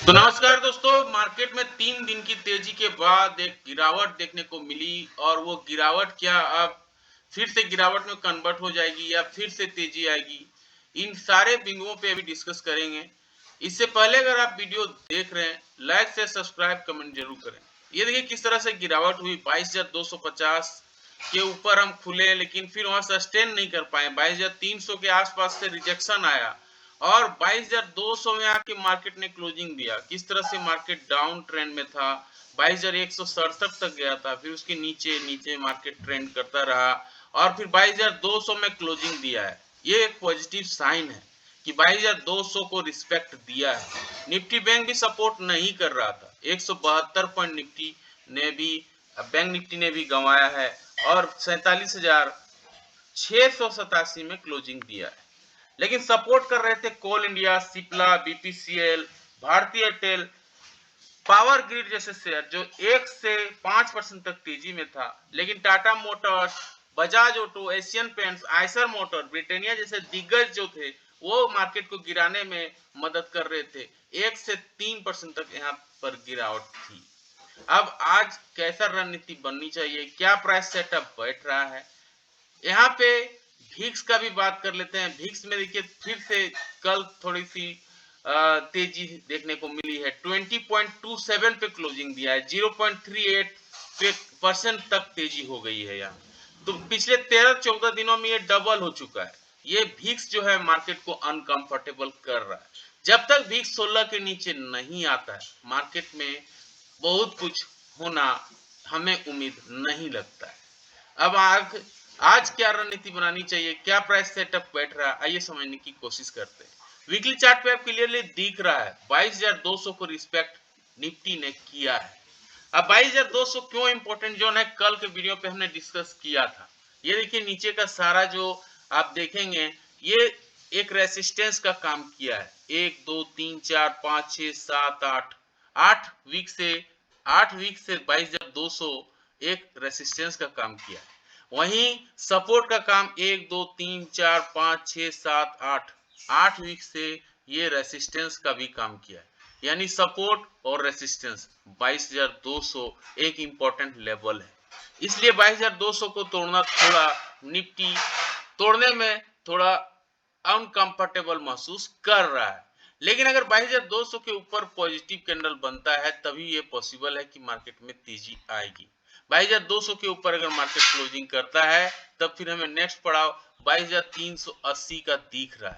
तो नमस्कार दोस्तों, मार्केट में 3 दिन की तेजी के बाद एक गिरावट देखने को मिली और वो गिरावट क्या अब फिर से गिरावट में कन्वर्ट हो जाएगी या फिर से तेजी आएगी, इन सारे बिंदुओं पे अभी डिस्कस करेंगे। इससे पहले अगर आप वीडियो देख रहे हैं, लाइक से सब्सक्राइब कमेंट जरूर करें। ये देखिए किस तरह से गिरावट हुई। 22,250 के ऊपर हम खुले लेकिन फिर वहां सस्टेन नहीं कर पाए। 22,300 के आसपास से रिजेक्शन आया और 22,200 में आके मार्केट ने क्लोजिंग दिया। किस तरह से मार्केट डाउन ट्रेंड में था, 22,167 तक गया था, फिर उसके नीचे नीचे मार्केट ट्रेंड करता रहा और फिर 22,200 में क्लोजिंग दिया है। ये एक पॉजिटिव साइन है कि 22,200 को रिस्पेक्ट दिया है। निफ्टी बैंक भी सपोर्ट नहीं कर रहा था। 172 पॉइंट निफ्टी ने भी, बैंक निफ्टी ने भी गंवाया है और 47,687 में क्लोजिंग दिया है। लेकिन सपोर्ट कर रहे थे कोल इंडिया, सिप्ला, बीपीसीएल, भारतीय एयरटेल, पावर ग्रिड जैसे शेयर जो 1 से 5% तक तेजी में था। लेकिन Tata Motors, Bajaj auto, Asian paints, Eicher motor, Britannia जैसे दिग्गज जो थे वो मार्केट को गिराने में मदद कर रहे थे। 1 से 3% तक यहाँ पर गिरावट थी। अब आज कैसा रणनीति बननी चाहिए, क्या प्राइस सेटअप बैठ रहा है, यहाँ पे भिक्स का भी बात कर लेते हैं। भिक्स में देखिए फिर से कल थोड़ी सी तेजी देखने को मिली है। 20.27 पे क्लोजिंग दिया है, 0.38 पे % तक तेजी हो गई है यहाँ। तो पिछले 13-14 दिनों में ये डबल हो चुका है। ये भिक्स जो है मार्केट को अनकंफर्टेबल कर रहा है। जब तक भिक्स 16 के नीचे नहीं आता है, मार्केट में बहुत कुछ होना हमें उम्मीद नहीं लगता है। अब आज क्या रणनीति बनानी चाहिए, क्या प्राइस सेटअप बैठ रहा है, आइए समझने की कोशिश करते हैं। वीकली चार्ट पे आप क्लियरली दिख रहा है 22,200 को रिस्पेक्ट निफ्टी ने किया है। अब 22,200 क्यों इंपॉर्टेंट जोन है, कल के वीडियो पे हमने डिस्कस किया था। ये देखिए नीचे का सारा जो आप देखेंगे ये एक रेसिस्टेंस का काम किया है। 1 2 3 4 5 6 7 8 8 वीक से 22,200 एक रेसिस्टेंस का काम किया है। वहीं सपोर्ट का काम 1 2 3 4 5 6 7 8 वीक से ये रेसिस्टेंस का भी काम किया है। यानी सपोर्ट और रेसिस्टेंस 22,200 एक इंपॉर्टेंट लेवल है। इसलिए 22,200 को तोड़ना थोड़ा निफ्टी तोड़ने में थोड़ा अनकंफर्टेबल महसूस कर रहा है। लेकिन अगर 22,200 के ऊपर पॉजिटिव कैंडल बनता है तभी ये पॉसिबल है कि मार्केट में तेजी आएगी। 22,200 के ऊपर अगर मार्केट क्लोजिंग करता है तब फिर हमें नेक्स्ट पड़ाव 22,380 का दिख रहा है,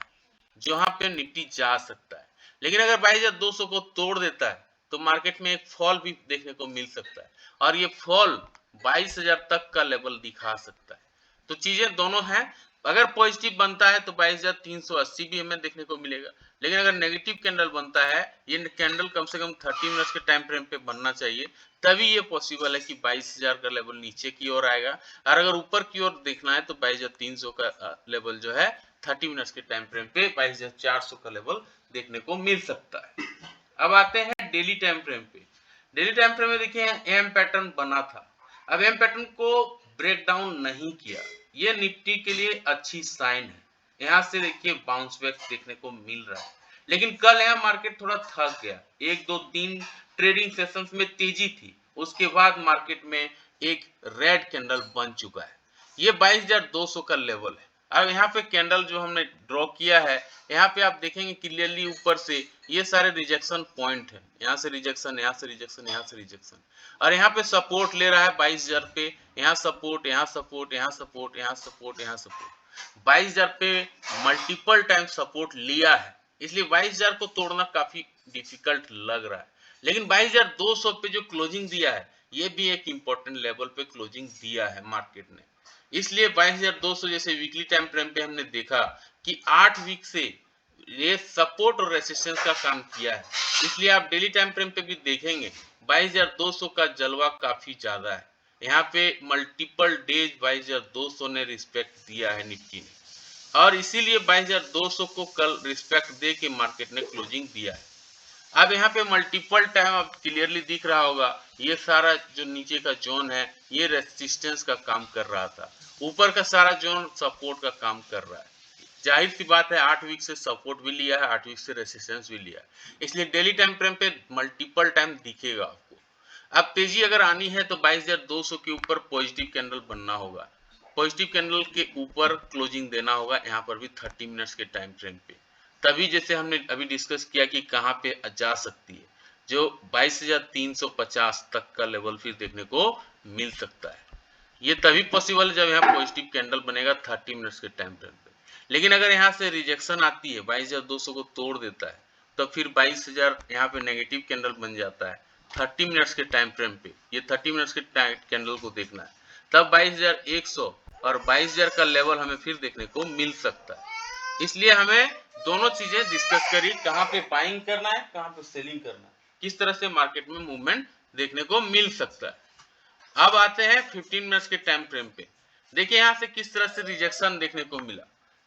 जहां पे निफ्टी जा सकता है। लेकिन अगर 22,200 को तोड़ देता है तो मार्केट में एक फॉल भी देखने को मिल सकता है और ये फॉल 22,000 तक का लेवल दिखा सकता है। तो चीजें दोनों हैं। अगर पॉजिटिव बनता है तो 22,380 भी हमें देखने को मिलेगा। लेकिन अगर नेगेटिव कैंडल बनता है, ये कैंडल कम से कम 30 मिनट्स के टाइम फ्रेम पे बनना चाहिए, तभी ये पॉसिबल है कि 22,000 का लेवल नीचे की ओर आएगा। और अगर ऊपर की ओर देखना है तो 22,300 का लेवल जो है 30 मिनट्स के टाइम फ्रेम पे 22,400 का लेवल देखने को मिल सकता है। अब आते हैं डेली टाइम फ्रेम पे। डेली टाइम फ्रेम में देखिए एम पैटर्न बना था। अब एम पैटर्न को ब्रेक डाउन नहीं किया, ये निफ्टी के लिए अच्छी साइन है। यहाँ से देखिए बाउंस बैक देखने को मिल रहा है। लेकिन कल यहाँ मार्केट थोड़ा थक गया। 1 2 3 ट्रेडिंग सेशंस में तेजी थी, उसके बाद मार्केट में एक रेड कैंडल बन चुका है। ये 22,200 का लेवल है। अब यहाँ पे कैंडल जो हमने ड्रॉ किया है, यहाँ पे आप देखेंगे क्लियरली ऊपर से ये सारे रिजेक्शन पॉइंट है। यहाँ से रिजेक्शन, यहाँ से रिजेक्शन, यहाँ से रिजेक्शन, और यहाँ पे सपोर्ट ले रहा है 22,000 पे। यहाँ सपोर्ट, यहाँ सपोर्ट, यहाँ सपोर्ट, यहाँ सपोर्ट, यहाँ सपोर्ट, 22,000 पे मल्टीपल टाइम सपोर्ट लिया है। इसलिए 22,000 को तोड़ना काफी डिफिकल्ट लग रहा है। लेकिन 22,200 पे जो क्लोजिंग दिया है, ये भी एक इंपॉर्टेंट लेवल पे क्लोजिंग दिया है मार्केट ने। इसलिए 22,200 जैसे वीकली टाइम फ्रेम पे हमने देखा कि 8 वीक से ये सपोर्ट और रेसिस्टेंस का काम किया है। इसलिए आप डेली टाइम फ्रेम पे भी देखेंगे 22,200 का जलवा काफी ज्यादा है। यहाँ पे मल्टीपल डेज 22,200 ने रिस्पेक्ट दिया है निफ्टी ने, और इसीलिए 22,200 को कल रिस्पेक्ट दे के मार्केट ने क्लोजिंग दिया है। अब यहाँ पे मल्टीपल टाइम अब क्लियरली दिख रहा होगा, ये सारा जो नीचे का जोन है ये रेसिस्टेंस का काम कर रहा था, ऊपर का सारा जोन सपोर्ट का काम कर रहा है। जाहिर सी बात है 8 वीक से सपोर्ट भी लिया है, 8 वीक से रेसिस्टेंस भी लिया है, इसलिए डेली टाइम फ्रेम पे मल्टीपल टाइम दिखेगा आपको। अब तेजी अगर आनी है तो 2200 के ऊपर पॉजिटिव कैंडल बनना होगा, पॉजिटिव कैंडल के ऊपर क्लोजिंग देना होगा, यहाँ पर भी 30 मिनट्स के टाइम फ्रेम पे, तभी जैसे हमने अभी डिस्कस किया कि कहाँ पे जा सकती है, जो 22,350 तक का लेवल फिर देखने को मिल सकता है। ये तभी पॉसिबल है जब यहाँ पॉजिटिव कैंडल बनेगा 30 मिनट्स के टाइम फ्रेम पे। लेकिन अगर यहाँ से रिजेक्शन आती है, 22,200 को तोड़ देता है, तो फिर 22,000 यहाँ पे नेगेटिव कैंडल बन जाता है 30 मिनट्स के टाइम फ्रेम पे। ये 30 मिनट्स के कैंडल को देखना है, तब 22,100 और 22,000 का लेवल हमें फिर देखने को मिल सकता है। इसलिए हमें दोनों चीजें डिस्कस करी, कहाँ पे बाइंग करना है, कहाँ पे सेलिंग करना है, किस तरह से मार्केट में मूवमेंट देखने को मिल सकता है। अब आते हैं 15 मिनट्स के टाइम फ्रेम पे। देखिए यहाँ से किस तरह से रिजेक्शन देखने को मिला,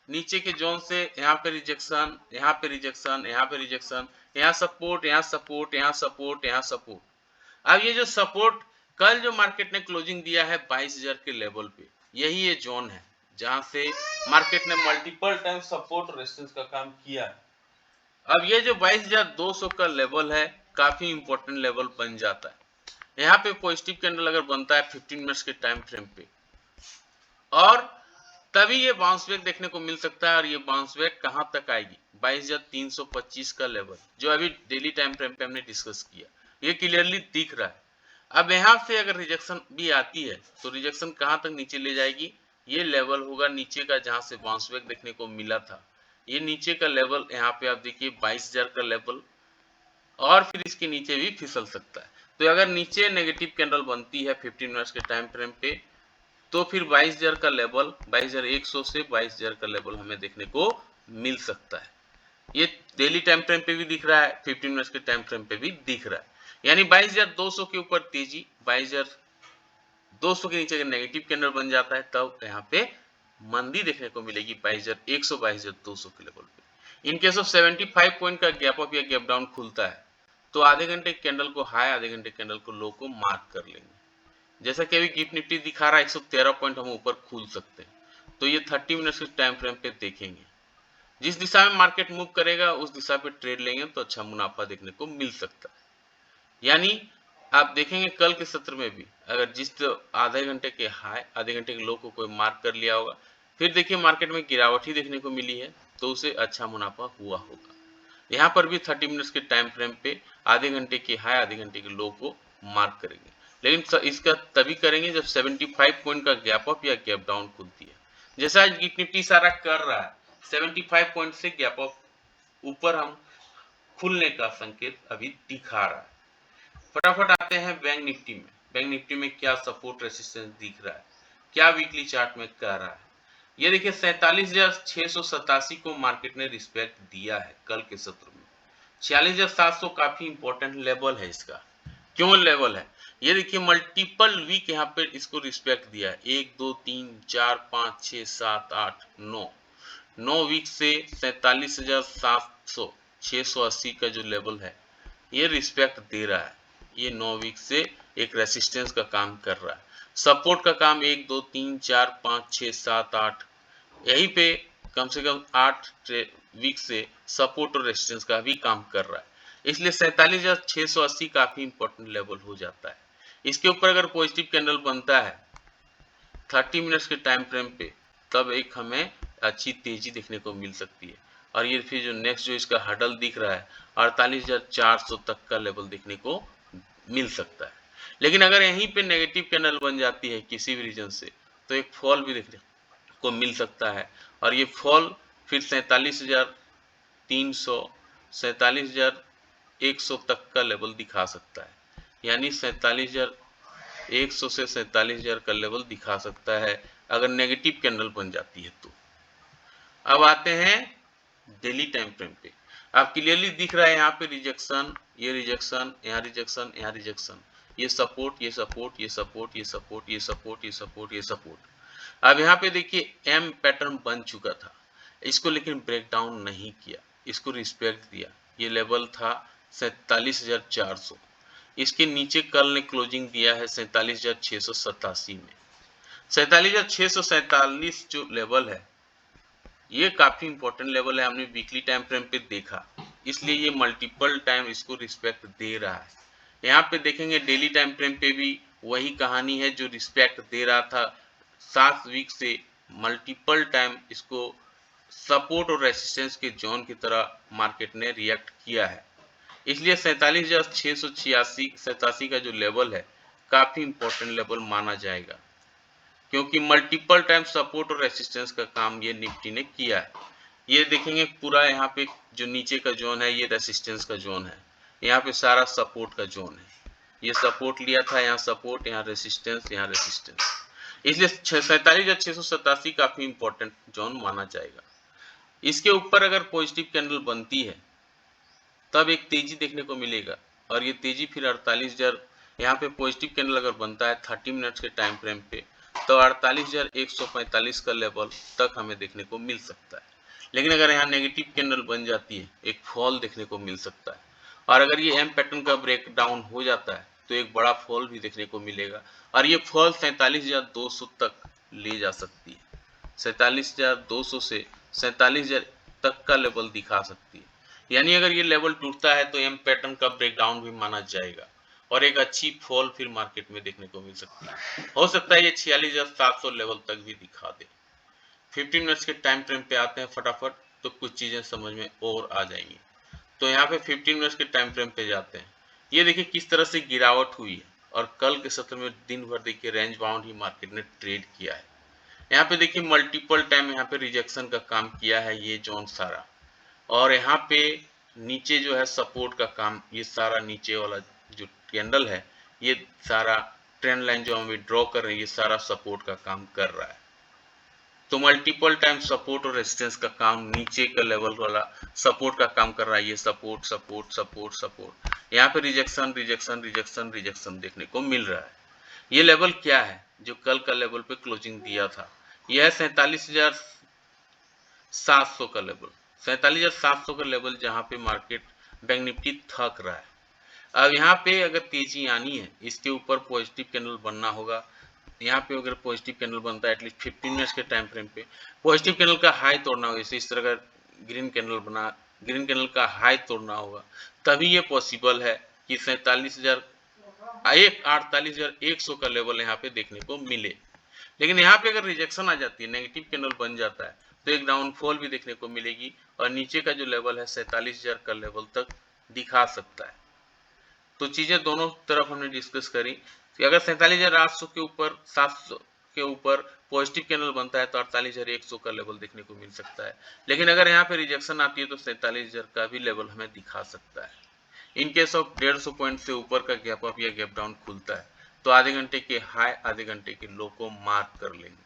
नीचे के जोन से यहाँ पे रिजेक्शन, यहाँ पे रिजेक्शन, यहाँ पे रिजेक्शन, यहाँ सपोर्ट, यहाँ सपोर्ट, यहाँ सपोर्ट, यहाँ सपोर्ट। अब ये जो सपोर्ट कल जो मार्केट ने क्लोजिंग दिया है 22,000 के लेवल पे, यही ये जोन है जहां से मार्केट ने मल्टीपल टाइम सपोर्ट रेजिस्टेंस का काम किया है। अब ये जो 22,200 का लेवल है काफी इंपॉर्टेंट लेवल बन जाता है। यहाँ पे पॉजिटिव कैंडल अगर बनता है 15 मिनट्स के टाइम फ्रेम पे, और तभी ये बाउंस बैक देखने को मिल सकता है। और ये बाउंस बैक कहां तक आएगी, 22,325 का लेवल जो अभी डेली टाइम फ्रेम पे हमने डिस्कस किया, ये क्लियरली दिख रहा है। अब यहाँ से अगर रिजेक्शन भी आती है तो रिजेक्शन कहां तक नीचे ले जाएगी, ये लेवल होगा नीचे का जहां से बाउंस बैक देखने को मिला था। ये नीचे का लेवल यहाँ पे आप देखिए 22,000 का लेवल, और फिर इसके नीचे भी फिसल सकता है। तो अगर नीचे नेगेटिव कैंडल बनती है 15 मिनट्स के टाइम फ्रेम पे, तो फिर 22,000 का लेवल, 22,100 से 22,000 का लेवल हमें देखने को मिल सकता है। ये डेली टाइम फ्रेम पे भी दिख रहा है, 15 मिनट्स के टाइम फ्रेम पे भी दिख रहा है। यानी 22,200 के ऊपर तेजी, 22,200 के नीचे नेगेटिव कैंडल बन जाता है, तब यहाँ पे मंदी देखने को मिलेगी 22,100 22,200 के लेवल पे। इन केस ऑफ 75 पॉइंट का गैप अप या गैप डाउन खुलता है तो आधे घंटे कैंडल को हाई, आधे घंटे कैंडल को लो को मार्क कर लेंगे। जैसा कि अभी गिफ्ट निफ्टी दिखा रहा है 113 पॉइंट हम ऊपर खुल सकते हैं, तो ये 30 मिनट्स के टाइम फ्रेम पे देखेंगे, जिस दिशा में मार्केट मूव करेगा उस दिशा पे ट्रेड लेंगे तो अच्छा मुनाफा देखने को मिल सकता है। यानी आप देखेंगे कल के सत्र में भी अगर जिस आधे घंटे के हाई, आधे घंटे के लो को कोई मार्क कर लिया होगा, फिर देखिए मार्केट में गिरावट ही देखने को मिली है, तो उसे अच्छा मुनाफा हुआ होगा। यहाँ पर भी 30 मिनट्स के टाइम फ्रेम पे आधे घंटे के हाई, आधे घंटे के लो को मार्क करेंगे, लेकिन इसका तभी करेंगे जब 75 पॉइंट का गैप अप या गैप डाउन खुलती है, जैसा आज निफ्टी सारा कर रहा है। 75 पॉइंट से गैप अप ऊपर हम खुलने का संकेत अभी दिखा रहा है। फटाफट आते हैं बैंक निफ्टी में। बैंक निफ्टी में क्या सपोर्ट रेसिस्टेंस दिख रहा है, क्या वीकली चार्ट में कह रहा है। ये देखिए 47,687 को मार्केट ने रिस्पेक्ट दिया है कल के सत्र में। 46,700 काफी इंपॉर्टेंट लेवल है इसका। क्यों लेवल है, ये देखिए मल्टीपल वीक यहाँ पे इसको रिस्पेक्ट दिया है, 1 2 3 4 5 6 7 8 9 वीक से 47,700 680 का जो लेवल है ये रिस्पेक्ट दे रहा है। ये 9 वीक से एक रेसिस्टेंस का काम कर रहा है, सपोर्ट का काम 1 2 3 4 5 6 7 8, यहीं पे कम से कम 8 वीक से सपोर्ट और रेजिस्टेंस का भी काम कर रहा है। इसलिए 47,680 काफी इंपॉर्टेंट लेवल हो जाता है। इसके ऊपर अगर पॉजिटिव कैंडल बनता है 30 मिनट्स के टाइम फ्रेम पे, तब एक हमें अच्छी तेजी देखने को मिल सकती है। और ये फिर जो नेक्स्ट जो इसका हडल दिख रहा है 48,400 तक का लेवल देखने को मिल सकता है। लेकिन अगर यहीं पे नेगेटिव कैंडल बन जाती है किसी भी रीजन से, तो एक फॉल भी देखने को मिल सकता है, और ये फॉल फिर 47,300 47,100 तक का लेवल दिखा सकता है। यानी 47,100 से 47,000 का लेवल दिखा सकता है अगर नेगेटिव कैंडल बन जाती है तो। अब आते हैं डेली टाइम फ्रेम पे। आप क्लियरली दिख रहा है यहाँ पे रिजेक्शन, ये रिजेक्शन, यहाँ रिजेक्शन, यहाँ रिजेक्शन, ये सपोर्ट, ये सपोर्ट, ये सपोर्ट, ये सपोर्ट, ये सपोर्ट, ये सपोर्ट, ये सपोर्ट। अब यहाँ पे देखिए एम पैटर्न बन चुका था, इसको लेकिन ब्रेक डाउन नहीं किया, इसको रिस्पेक्ट दिया। ये लेवल था 47,400, इसके नीचे कल ने क्लोजिंग दिया है 47,687 में। 47,647 जो लेवल है ये काफी इंपॉर्टेंट लेवल है, हमने वीकली टाइम फ्रेम पे देखा, इसलिए ये मल्टीपल टाइम इसको रिस्पेक्ट दे रहा है। यहाँ पे देखेंगे डेली टाइम फ्रेम पे भी वही कहानी है, जो रिस्पेक्ट दे रहा था 7 वीक से मल्टीपल टाइम इसको सपोर्ट और रेसिस्टेंस के जोन की तरह मार्केट ने रिएक्ट किया है। इसलिए 47,687 का जो लेवल है काफी इंपॉर्टेंट लेवल माना जाएगा, क्योंकि मल्टीपल टाइम सपोर्ट और रेसिस्टेंस का काम ये निफ्टी ने किया है। ये देखेंगे पूरा यहाँ पे जो नीचे का जोन है ये रेसिस्टेंस का जोन है, यहाँ पे सारा सपोर्ट का जोन है। ये सपोर्ट लिया था, यहाँ सपोर्ट, यहाँ रेसिस्टेंस, यहाँ रेसिस्टेंस। इसलिए 47,687 काफी इंपॉर्टेंट जोन माना जाएगा। इसके ऊपर अगर पॉजिटिव कैंडल बनती है तब एक तेजी देखने को मिलेगा, और ये तेजी फिर 48,000, यहाँ पे पॉजिटिव कैंडल अगर बनता है 30 मिनट्स के टाइम फ्रेम पे तो 48,145 का लेवल तक हमें देखने को मिल सकता है। लेकिन अगर यहाँ नेगेटिव कैंडल बन जाती है, एक फॉल देखने को मिल सकता है, और अगर ये एम पैटर्न का ब्रेक डाउन हो जाता है तो एक बड़ा फॉल भी देखने को मिलेगा, और ये फॉल 47,200 तक ले जा सकती है। 47,200 से 47,000 तक का लेवल दिखा सकती है। यानी अगर ये लेवल टूटता है तो एम पैटर्न का ब्रेकडाउन भी माना जाएगा, और एक अच्छी फॉल फिर मार्केट में देखने को मिल सकती है। हो सकता है ये 46,700 लेवल तक भी दिखा दे। 15 मिनट्स के टाइम फ्रेम पे आते हैं फटाफट, तो कुछ चीजें समझ में और आ जाएंगी। तो यहाँ पे 15 मिनट्स के टाइम फ्रेम पे जाते हैं। ये देखिए किस तरह से गिरावट हुई है, और कल के सत्र में दिन भर देखिए रेंज बाउंड ही मार्केट ने ट्रेड किया है। यहाँ पे देखिए मल्टीपल टाइम यहाँ पे रिजेक्शन का काम किया है ये जोन सारा, और यहाँ पे नीचे जो है सपोर्ट का काम, ये सारा नीचे वाला जो कैंडल है ये सारा ट्रेंड लाइन जो हम ड्रॉ कर रहे हैं ये सारा सपोर्ट का काम कर रहा है। तो मल्टीपल टाइम सपोर्ट और रेजिस्टेंस का काम, नीचे का लेवल वाला सपोर्ट का काम कर रहा है। ये सपोर्ट सपोर्ट सपोर्ट सपोर्ट, यहाँ पे रिजेक्शन रिजेक्शन रिजेक्शन रिजेक्शन देखने को मिल रहा है। ये लेवल क्या है जो कल का लेवल पे क्लोजिंग दिया था, यह है 47,700 का लेवल। 47,700 का लेवल जहां पे मार्केट बैंक निफ्टी थक रहा है। अब यहाँ पे अगर तेजी आनी है, इसके ऊपर पॉजिटिव कैंडल बनना होगा। यहाँ पे अगर पॉजिटिव कैंडल बनता है एटलीस्ट 15 मिनट्स के टाइम फ्रेम पे, पॉजिटिव कैंडल का हाई तोड़ना होगा। इस तरह का ग्रीन कैंडल बना, ग्रीन कैंडल का हाई तोड़ना होगा, तभी ये पॉसिबल है कि 48,100 का लेवल यहाँ पे देखने को मिले। लेकिन यहाँ पे अगर रिजेक्शन आ जाती है, नेगेटिव कैंडल बन जाता है, तो एक डाउनफॉल भी देखने को मिलेगी, और नीचे का जो लेवल है 47,000 का लेवल तक दिखा सकता है। तो चीजें दोनों तरफ हमने डिस्कस करी कि अगर 47,800 के ऊपर 700 के ऊपर पॉजिटिव कैंडल बनता है तो 48,100 का लेवल देखने को मिल सकता है। लेकिन अगर यहाँ पे रिजेक्शन आती है तो 47,000 का भी लेवल हमें दिखा सकता है। इन केस ऑफ 150 पॉइंट से ऊपर का गैप अप या गैप डाउन खुलता है तो आधे घंटे के हाई आधे घंटे के लो को मार्क कर लेंगे।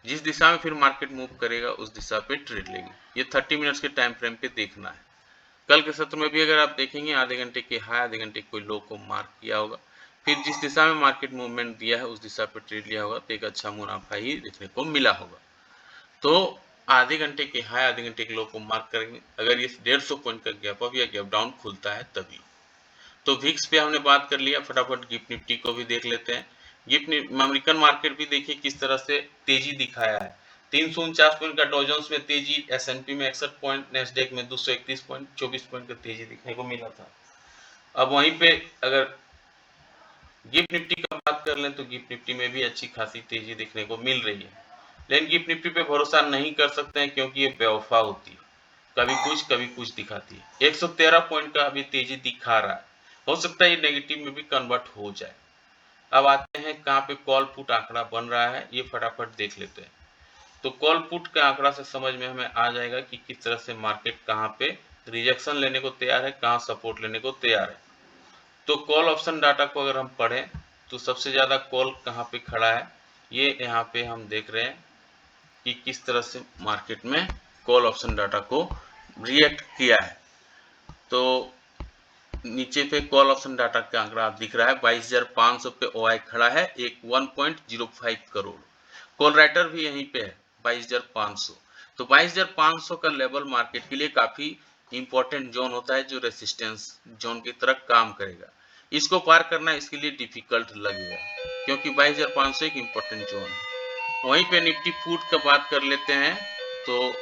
जिस दिशा में फिर मार्केट मूव करेगा उस दिशा पे ट्रेड लेंगे। ये 30 मिनट्स के टाइम फ्रेम पे देखना है। कल के सत्र में भी अगर आप देखेंगे आधे घंटे के हाई आधे घंटे के कोई लो को मार्क किया होगा, फिर जिस दिशा में मार्केट मूवमेंट दिया है उस दिशा पे ट्रेड लिया होगा, तो एक अच्छा मुनाफा ही देखने को मिला होगा। तो आधे घंटे के हाई आधे घंटे के लो को मार्क करेंगे अगर ये 150 पॉइंट का गैप अप या गैप डाउन खुलता है तभी। तो विक्स पे हमने बात कर लिया, फटाफट गिफ्ट निफ्टी को भी देख लेते हैं। गिफ्ट अमेरिकन मार्केट भी देखिए किस तरह से तेजी दिखाया है। 349 पॉइंट का डॉजन्स में तेजी, एसएनपी में 61 पॉइंट, नेस्डेक में 231 पॉइंट, 24 पॉइंट का तेजी देखने को मिला था। अब वहीं पे अगर गिफ्ट निफ्टी का बात कर लें तो गिफ्ट निफ्टी में भी अच्छी खासी तेजी देखने को मिल रही है। लेकिन गिफ्ट निफ्टी पे भरोसा नहीं कर सकते हैं क्योंकि ये बेवफा होती है, कभी कुछ दिखाती है। 113 पॉइंट का अभी तेजी दिखा रहा है, हो सकता है ये नेगेटिव में भी कन्वर्ट हो जाए। अब आते हैं कहाँ पे कॉल पुट आंकड़ा बन रहा है, ये फटाफट देख लेते हैं। तो कॉल पुट का आंकड़ा से समझ में हमें आ जाएगा कि किस तरह से मार्केट कहाँ पे रिजेक्शन लेने को तैयार है, कहाँ सपोर्ट लेने को तैयार है। तो कॉल ऑप्शन डाटा को अगर हम पढ़ें तो सबसे ज्यादा कॉल कहाँ पे खड़ा है, ये यहाँ पे हम देख रहे हैं कि किस तरह से मार्केट में कॉल ऑप्शन डाटा को रिएक्ट किया है। तो नीचे पे कॉल ऑप्शन डाटा का आंकड़ा दिख रहा है, 22,500 पे ओआई खड़ा है, एक 1.05 करोड़। कॉल राइटर भी यहीं पे है 22,500। तो 22,500 का लेवल मार्केट के लिए काफी इंपॉर्टेंट जोन होता है जो रेसिस्टेंस जोन की तरह काम करेगा। इसको पार करना इसके लिए डिफिकल्ट लगेगा क्योंकि 22,500 एक इंपॉर्टेंट जोन है। वहीं पे निफ्टी फूड का बात कर लेते हैं तो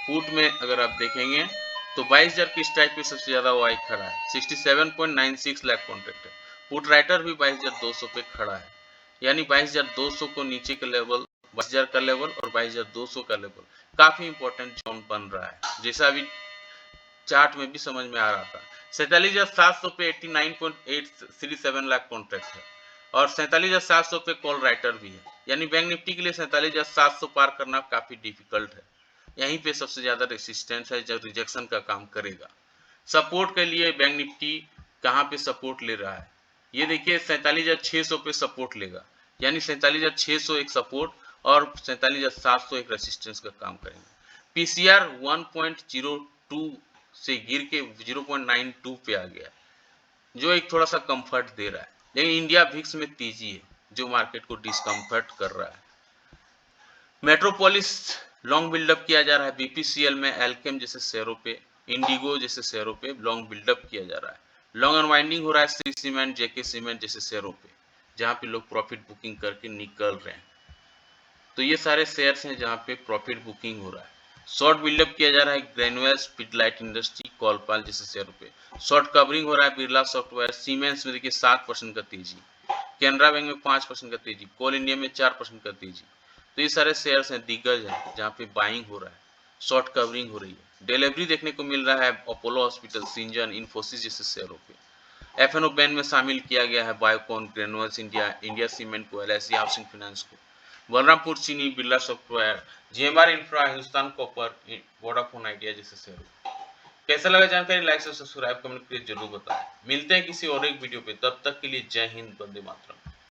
पुट में अगर आप देखेंगे तो 22,000 की स्ट्राइक पे सबसे ज्यादा वाई खड़ा है, 67.96 लाख कॉन्ट्रैक्ट है। पुट राइटर भी 22,200 पे खड़ा है, यानी 22,200 को नीचे का लेवल, 22,000 का लेवल और 22,200 का लेवल काफी इंपॉर्टेंट जोन बन रहा है, जैसा अभी चार्ट में भी समझ में आ रहा था। 47,700 पे 89.837 लाख कॉन्ट्रैक्ट है और 47,700 पे कॉल राइटर भी है, यानी बैंक निफ्टी के लिए 47,700 पार करना काफी डिफिकल्ट है। यहीं पे सबसे ज्यादा रेसिस्टेंस है जो रिजेक्शन का काम करेगा। सपोर्ट के लिए बैंक निफ्टी कहाँ पे सपोर्ट ले रहा है, ये देखिए 47,600 पे सपोर्ट लेगा, यानी 47,600 एक सपोर्ट और 47,700 एक रेसिस्टेंस का काम करेंगे। पीसीआर 1.02 से गिर के 0.92 पे आ गया, जो एक थोड़ा सा कंफर्ट दे रहा है, लेकिन इंडिया विक्स में तेजी है जो मार्केट को डिस्कम्फर्ट कर रहा है। मेट्रोपोलिस लॉन्ग बिल्डअप किया जा रहा है, बीपीसीएल में एल्केम जैसे शेयरों पे, इंडिगो जैसे शेयरों पे लॉन्ग बिल्डअप किया जा रहा है। लॉन्ग अनवाइंडिंग हो रहा है श्री सीमेंट, जेके सीमेंट जैसे शेयरों पे, जहां पे लोग प्रॉफिट बुकिंग करके निकल रहे हैं। तो ये सारे शेयर्स हैं जहां पे प्रॉफिट बुकिंग हो रहा है। शॉर्ट बिल्डअप किया जा रहा है ग्रेनुअल्स, पिडलाइट इंडस्ट्री, कॉलपाल जैसे शेयरों पे। शॉर्ट कवरिंग हो रहा है बिरला सॉफ्टवेयर, सीमेंस में देखिए 7% का तेजी, कैनरा बैंक में 5% का तेजी, कोल इंडिया में 4% का तेजी। तो ये सारे शेयर्स हैं, दिग्गज हैं, जहाँ पे बाइंग हो रहा है, शॉर्ट कवरिंग हो रही है। डिलीवरी देखने को मिल रहा है अपोलो हॉस्पिटल, सिंजन, इन्फोसिस जैसे शेयरों पे। एफएनओ बैन में शामिल किया गया है Biocon, granules India, India cement को, एलआईसी हाउसिंग फाइनेंस को, बलरामपुर चीनी, Birla software, GMR infra, Hindustan copper, Vodafone idea जैसे शेयर। कैसा लगा जानकारी, लाइक से सब्सक्राइब कमेंट करके जरूर बताएं। मिलते हैं किसी और एक वीडियो पे, तब तक के लिए जय हिंद, वंदे मातरम।